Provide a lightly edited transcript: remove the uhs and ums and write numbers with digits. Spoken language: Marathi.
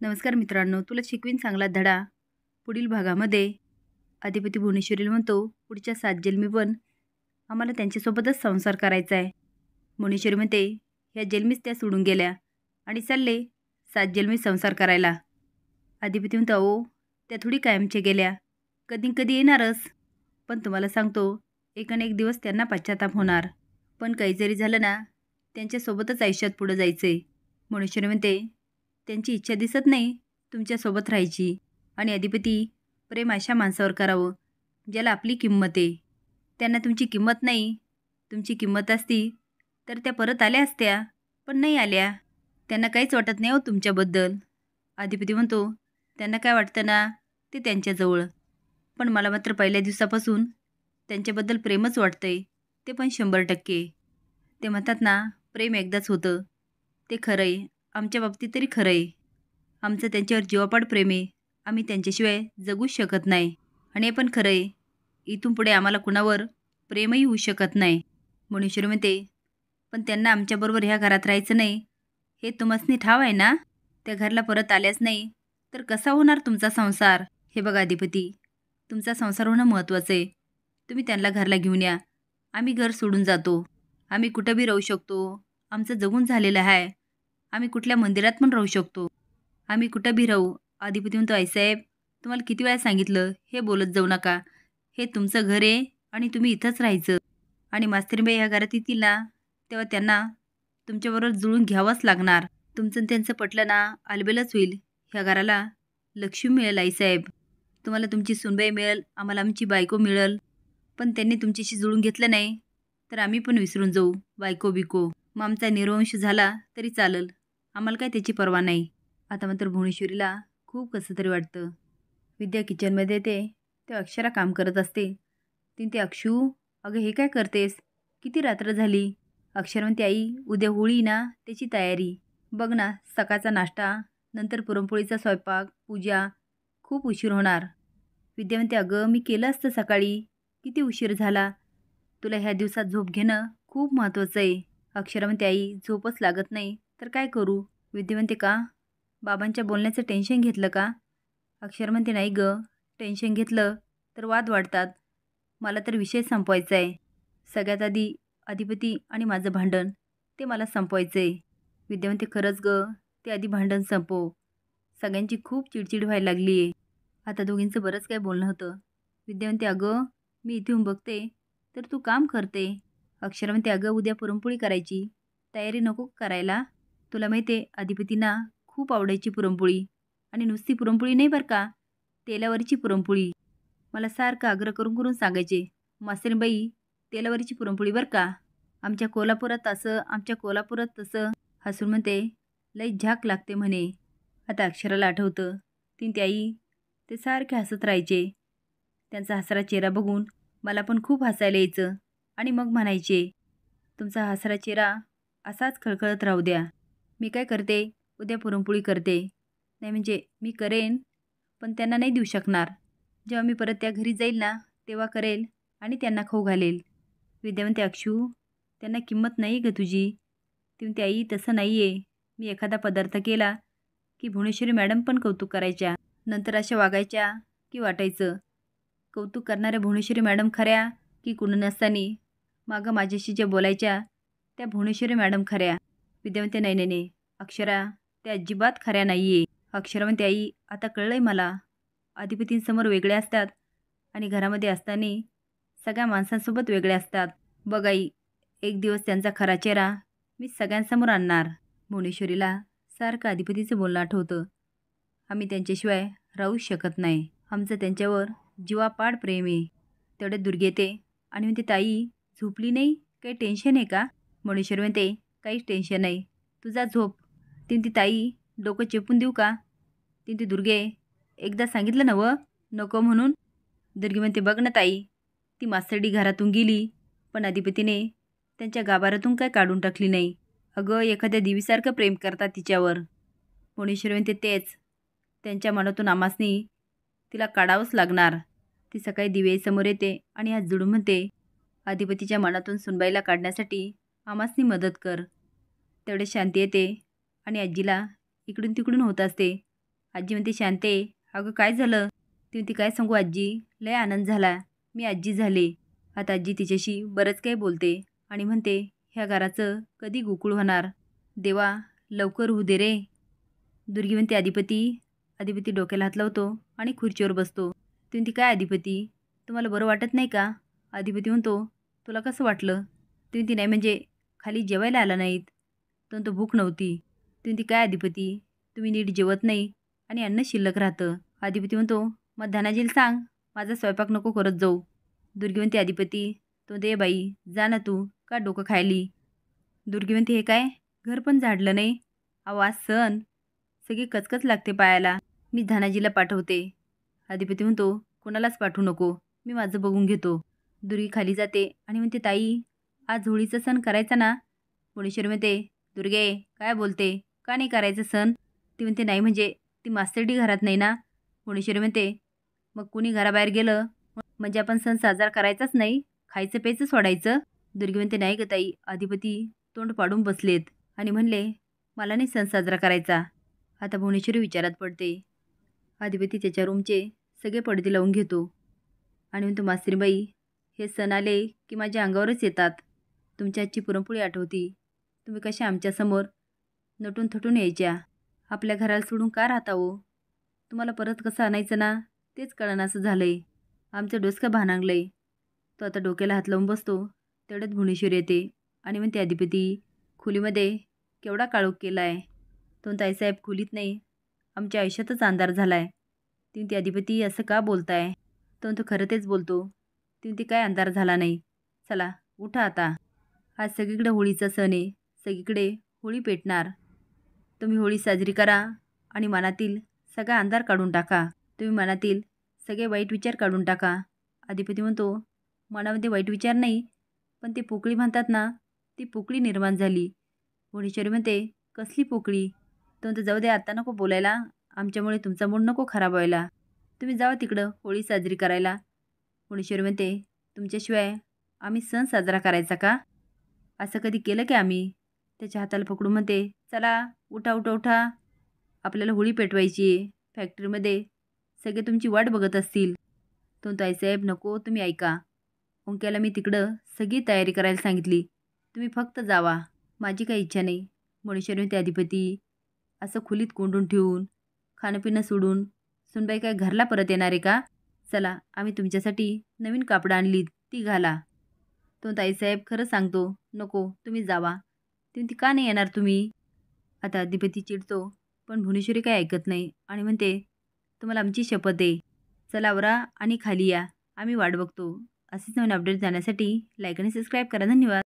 नमस्कार मित्रांनो, तुला शिकवीन चांगला धडा. पुढील भागामध्ये अधिपती भुवनेश्वरीला म्हणतो, पुढच्या 7 जन्मी पण आम्हाला त्यांच्यासोबतच संसार करायचा आहे. भुवनेश्वरी म्हणते, ह्या जन्मीच त्या सोडून गेल्या आणि चालले 7 जन्मी संसार करायला. अधिपती म्हणतो, अहो त्या थोडी कायमच्या गेल्या, कधी कधी येणारच. पण तुम्हाला सांगतो, एक ना एक दिवस त्यांना पश्चाताप होणार. पण काही जरी झालं ना, त्यांच्यासोबतच आयुष्यात पुढं जायचं. भुवनेश्वरी म्हणते, त्यांची इच्छा दिसत नाही तुमच्यासोबत राहायची. आणि अधिपती, प्रेम अशा माणसावर करावं ज्याला आपली किंमत आहे. त्यांना तुमची किंमत नाही. तुमची किंमत असती तर त्या परत आल्या असत्या, पण नाही आल्या. त्यांना काहीच वाटत नाही हो तुमच्याबद्दल. अधिपती म्हणतो, त्यांना काय वाटतं ना, ते त्यांच्याजवळ. पण मला मात्र पहिल्या दिवसापासून त्यांच्याबद्दल प्रेमच वाटतंय, ते पण 100%. ते म्हणतात ना, प्रेम एकदाच होतं. ते खरं आहे, आमच्या बाबतीत तरी खरं आहे. आमचं त्यांच्यावर जीवापाड प्रेम आहे. आम्ही त्यांच्याशिवाय जगूच शकत नाही. आणि हे पण खरं आहे, इथून पुढे आम्हाला कुणावर प्रेमही होऊ शकत नाही. भुवनेश्वरी म्हणते, पण त्यांना आमच्याबरोबर ह्या घरात राहायचं नाही हे तुम्हासनी ठाव आहे ना. त्या घरला परत आल्याच नाही तर कसा होणार तुमचा संसार. हे बघा अधिपती, तुमचा संसार होणं महत्त्वाचं आहे. तुम्ही त्यांना घरला घेऊन या. आम्ही घर सोडून जातो. आम्ही कुठं बी राहू शकतो. आमचं जगून झालेलं आहे. आम्ही कुठल्या मंदिरात पण राहू शकतो. आम्ही कुठं बी राहू. अधिपती म्हणतो, आईसाहेब तुम्हाला किती वेळा सांगितलं हे बोलत जाऊ नका. हे तुमचं घर आहे आणि तुम्ही इथंच राहायचं. आणि मास्तरीबाई ह्या घरात येतील ना, तेव्हा त्यांना तुमच्याबरोबर जुळून घ्यावंच लागणार. तुमचं आणि त्यांचं पटलं ना, आलबेलच होईल. ह्या घराला लक्ष्मी मिळेल आईसाहेब. तुम्हाला तुमची सुनबाई मिळेल, आम्हाला आमची बायको मिळेल. पण त्यांनी तुमच्याशी जुळून घेतलं नाही तर आम्ही पण विसरून जाऊ बायको बिको. मग आमचा निर्वंश झाला तरी चालेल, आम्हाला काय त्याची पर्वा नाही. आता मात्र भुवनेश्वरीला खूप कसं तरी वाटतं. विद्या किचनमध्ये येते, ते अक्षरा काम करत असते. ते अक्षू, अगं हे काय करतेस, किती रात्र झाली. अक्षरा म्हणते, आई उद्या होळी ना, त्याची तयारी बघ ना. सकाळचा नाश्ता, नंतर पुरणपोळीचा स्वयंपाक, पूजा, खूप उशीर होणार. विद्या म्हणते, अगं मी केलं असतं सकाळी, किती उशीर झाला. तुला ह्या दिवसात झोप घेणं खूप महत्त्वाचं आहे. अक्षरा म्हणते, आई झोपच लागत नाही तर काय करू. विद्या म्हणते, का बाबांच्या बोलण्याचं टेन्शन घेतलं का. अक्षरा म्हणते, नाही गं, टेन्शन घेतलं तर वाद वाढतात. मला तर विषय संपवायचा आहे. सगळ्यात आधी अधिपती आणि माझं भांडण, ते मला संपवायचं आहे. विद्या म्हणते, खरंच गं, ते आधी भांडण संपव. सगळ्यांची खूप चिडचिड व्हायला लागली आहे. आता दोघींचं बरंच काय बोलणं होतं. विद्या म्हणते, अगं मी इथे येऊन बघते तर तू काम करते. अक्षरा म्हणते, अगं उद्या पुरणपोळी करायची, तयारी नको करायला. तुला माहिती आहे अधिपतींना खूप आवडायची पुरणपोळी. आणि नुसती पुरणपोळी नाही बरं का, तेलावरची पुरणपोळी. मला सारखं आग्रह करून करून सांगायचे, मास्तरीबाई तेलावरची पुरणपोळी बरं का. आमच्या कोल्हापुरात असं, आमच्या कोल्हापुरात तसं. हसून म्हणते, लई झाक लागते म्हणे. आता अक्षराला आठवतं, ती आई ते सारखे हसत राहायचे. त्यांचा हसरा चेहरा बघून मला पण खूप हसायला यायचं. आणि मग म्हणायचे, तुमचा हसरा चेहरा असाच खळखळत राहू द्या. मी काय करते, उद्या पुरणपोळी करते. नाही म्हणजे मी करेन, पण त्यांना नाही देऊ शकणार. जेव्हा मी परत त्या घरी जाईल ना, तेव्हा करेल आणि त्यांना खाऊ घालेल. विद्या म्हणते, अक्षू त्यांना किंमत नाही ग तुझी. ती म्हणते, आई तसं नाही आहे. मी एखादा पदार्थ केला की भुवनेश्वरी मॅडम पण कौतुक करायच्या. नंतर अशा वागायच्या की वाटायचं, कौतुक करणाऱ्या भुवनेश्वरी मॅडम खऱ्या की कुण नसतानी मागं माझ्याशी ज्या बोलायच्या त्या भुवनेश्वरी मॅडम खऱ्या. विद्या म्हणते, नाही नाही नाही अक्षरा, त्या अजिबात खऱ्या नाही आहे. अक्षरा म्हणते, आई आता कळलंय मला. अधिपतींसमोर वेगळे असतात आणि घरामध्ये असताना सगळ्या माणसांसोबत वेगळे असतात. बघ आई, एक दिवस त्यांचा खरा चेहरा मी सगळ्यांसमोर आणणार. भुवनेश्वरीला सारखं अधिपतीचं बोलणं आठवतं. आम्ही त्यांच्याशिवाय राहूच शकत नाही. आमचं त्यांच्यावर जीवापाड प्रेम आहे. तेवढ्यात दुर्गे येते आणि म्हणते, ताई झोपली नाही, काही टेन्शन आहे का. भुवनेश्वरी म्हणते, काहीच टेन्शन नाही, तुझा झोप. ती ताई डोकं चेपून देऊ का. ती दुर्गे, एकदा सांगितलं ना व नको म्हणून. दुर्गे म्हणते, बघ ना ताई, ती मास्तरडी घरातून गेली पण अधिपतीने त्यांच्या गाभाऱ्यातून काय काढून टाकली नाही. अगं एखाद्या देवीसारखं प्रेम करतात तिच्यावर. भुवनेश्वरी म्हणते, तेच त्यांच्या मनातून आमासनी तिला काढावंच लागणार. ती सकाळी दिवेसमोर येते आणि हात जोडून म्हणते, अधिपतीच्या मनातून सुनबाईला काढण्यासाठी आमासनी मदत कर. तेवढे शांती येते आणि आजीला इकडून तिकडून होत असते. आजी म्हणते, शांते अगं काय झालं? ती म्हणते, काय सांगू आजी, लय आनंद झाला, मी आजी झाले. आता आजी तिच्याशी बरंच काही बोलते आणि म्हणते, ह्या घराचं कधी गोकुळ होणार? देवा लवकर होऊ दे रे. दुर्गी म्हणते, अधिपती डोक्याला हात लावतो आणि खुर्चीवर बसतो. ती म्हणते, काय अधिपती, तुम्हाला बरं वाटत नाही का? अधिपती म्हणतो, तुला कसं वाटलं? ती म्हणते, नाही म्हणजे खाली जेवायला आला नाहीत. तो म्हणतो, भूक नव्हती. ती म्हणते, काय अधिपती, तुम्ही नीट जेवत नाही आणि अन्न शिल्लक राहतं. अधिपती म्हणतो, मग धनाजीला सांग माझा स्वयंपाक नको करत जाऊ. दुर्गी म्हणते, अधिपती तो दे बाई, जा ना तू, का डोकं खायली? दुर्गी म्हणते, हे काय, घर पण झाडलं नाही? आवाज सण, सगळी कचकच लागते पायाला, मी धनाजीला पाठवते. अधिपती म्हणतो, कोणालाच पाठवू नको, मी माझं बघून घेतो. दुर्गी खाली जाते आणि म्हणते, ताई आज होळीचा सण करायचा ना? भुवनेश्वरी म्हणते, दुर्गे काय बोलते, का नाही करायचं सण? ती म्हणते, नाही म्हणजे ती मास्तरडी घरात नाही ना. भुवनेश्वरी म्हणते, मग कुणी घराबाहेर गेलं म्हणजे आपण सण साजरा करायचाच नाही, खायचं प्यायचं सोडायचं? दुर्गी म्हणते, नाही ग ताई, अधिपती तोंड पाडून बसलेत आणि म्हणले मला नाही सण साजरा करायचा. आता भुवनेश्वरी विचारात पडते. अधिपती त्याच्या रूमचे सगळे पडदे लावून घेतो आणि म्हणतो, मास्तरीबाई हे सण आले की माझ्या अंगावरच येतात. तुमच्या आजची पुरणपोळी आठवती, तुम्ही कशा आमच्यासमोर नटून थटून यायच्या. आपल्या घराला सोडून का राहता हो? तुम्हाला परत कसं आणायचं ना तेच कळणं असं झालंय. आमचं डोसकं भानांगलंय. तो आता डोक्याला हात लावून बसतो. तेवढ्यात भुवनेश्वरी येते आणि म्हणते, अधिपती खोलीमध्ये केवढा काळोख केला आहे. तो ताईसाहेब खोलीत नाही, आमच्या आयुष्यातच अंधार झाला आहे. ती म्हणते, अधिपती असं का बोलताय? तो खरं तेच बोलतो. ती म्हणते, काय अंधार झाला नाही? चला उठा आता, आज सगळीकडे होळीचा सण आहे, सगळीकडे होळी पेटणार. तुम्ही होळी साजरी करा आणि मनातील सगळा अंधार काढून टाका. तुम्ही मनातील सगळे वाईट विचार काढून टाका. अधिपती म्हणतो, मनामध्ये वाईट विचार नाही, पण ते पोकळी म्हणतात ना, ती पोकळी निर्माण झाली. भुवनेश्वरी म्हणते, कसली पोकळी? तो जाऊ दे, आता नको बोलायला, आमच्यामुळे तुमचा मूड नको खराब व्हायला. तुम्ही जावा तिकडं होळी साजरी करायला. भुवनेश्वरी म्हणते, तुमच्याशिवाय आम्ही सण साजरा करायचा का? असं कधी केलं की आम्ही? त्याच्या हाताला पकडून म्हणते, चला उठा उठा उठा, आपल्याला होळी पेटवायची आहे. फॅक्टरीमध्ये सगळे तुमची वाट बघत असतील. तो ताईसाहेब नको, तुम्ही ऐका, ओंक्याला मी तिकडं सगळी तयारी करायला सांगितली, तुम्ही फक्त जावा, माझी काही इच्छा नाही. भुवनेश्वरी म्हणते, अधिपती असं खोलीत कोंडून ठेवून खाणंपिणं सोडून सुनबाई काय घरला परत येणार आहे का? चला आम्ही तुमच्यासाठी नवीन कापडं आणलीत, ती घाला. तो ताईसाहेब खरं सांगतो, नको तुम्ही जावा. ती का नाही येणार तुम्ही? आता अधिपती चिडतो, पण भुवनेश्वरी काय ऐकत नाही आणि म्हणते, तुम्हाला आमची शपथ आहे, चला आवरा आणि खाली या, आम्ही वाट बघतो. असेच नवीन अपडेट जाण्यासाठी लाईक आणि सबस्क्राईब करा. धन्यवाद.